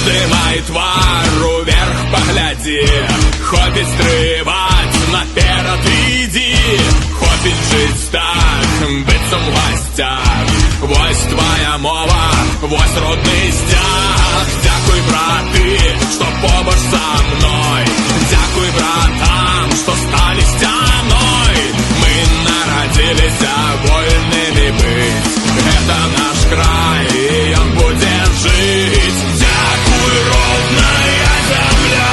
Уздымай твар, уверх погляди. Хопить стрибать, наперед иди. Хопить жить так, быццам властях. Вось твоя мова, вось родный стяг. Дякуй, браты, что побач со мной. Дякуй, братам, что стали стеной. Мы народились вольными быть. Это наш край, и он будет жить. Дякуй, родная земля.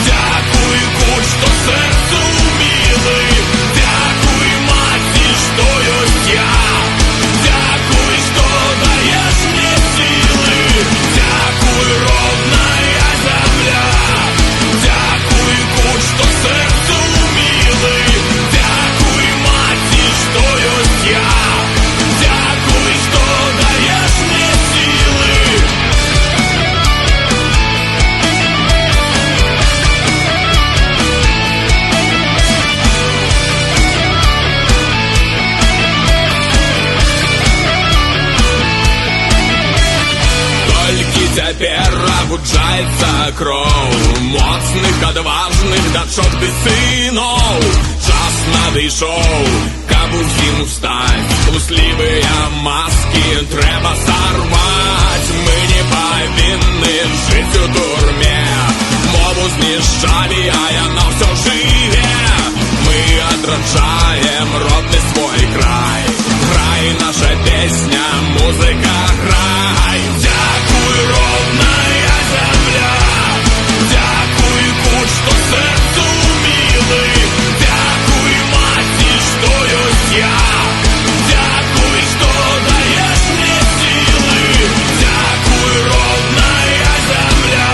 Дякуй, кут, что сердцу милый. Дякуй, мати, что есть я. Дякуй, что даешь мне силы. Дякуй, родная земля. Дякуй, кут, что сердцу милый. Дякуй, мати, что есть я. Дякуй, что даешь мне силы. Толькі цяпер абуджаецца кроў моцных, адважных дачок ды сыноў. Час надышоў, каб усім устаць. Услівыя маски трэба сарваць. Мы не павінны жыць у турме. Мову знішчалі, а яна ўсё жыве. Мы адраджаем родны свой край. Грай наша песня, музыка, грай. Дякуй, родная земля. Дякуй, кут, что сердцу милый. Дякуй, мати, что есть я. Дякуй, что даешь мне силы. Дякуй, родная земля.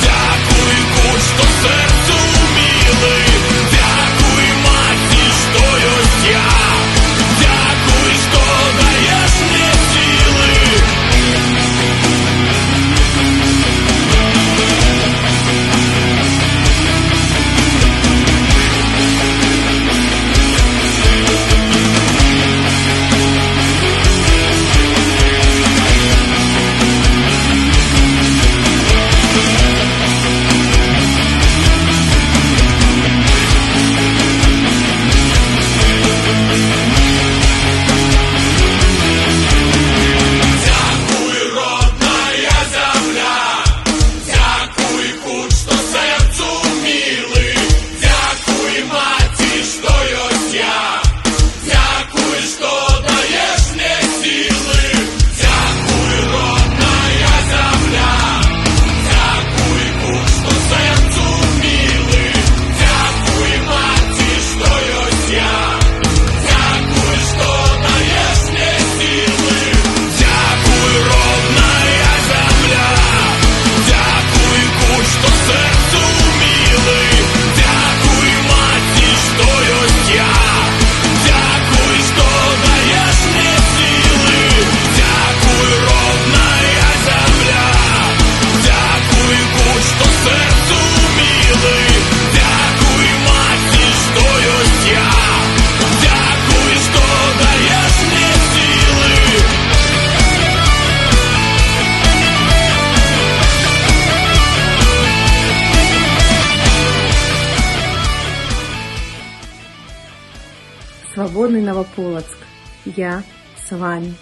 Дякуй, кут, что сердцу милый. Дякуй, мати, что есть я. Дякуй, что даешь мне силы. Дякуй, родная земля. Дякуй, кут, что сердцу милый. Дякуй, мати, что есть я. Дякуй, что даешь мне силы. Дякуй, родная земля. Дякуй, кут, что сердцу милый. Дякуй, мати, что есть я. Дякуй, что даешь мне силы. Дякуй, родная земля. Дякуй, кут, что сердцу милый. Дякуй, мати, что есть я. Дякуй, что даешь мне силы. Дякуй, родная земля. Дякуй, кут, что сердцу милый. Дякуй, мати, что есть я. Дякуй, что даешь мне силы. Свободный Новополоцк. Я с вами.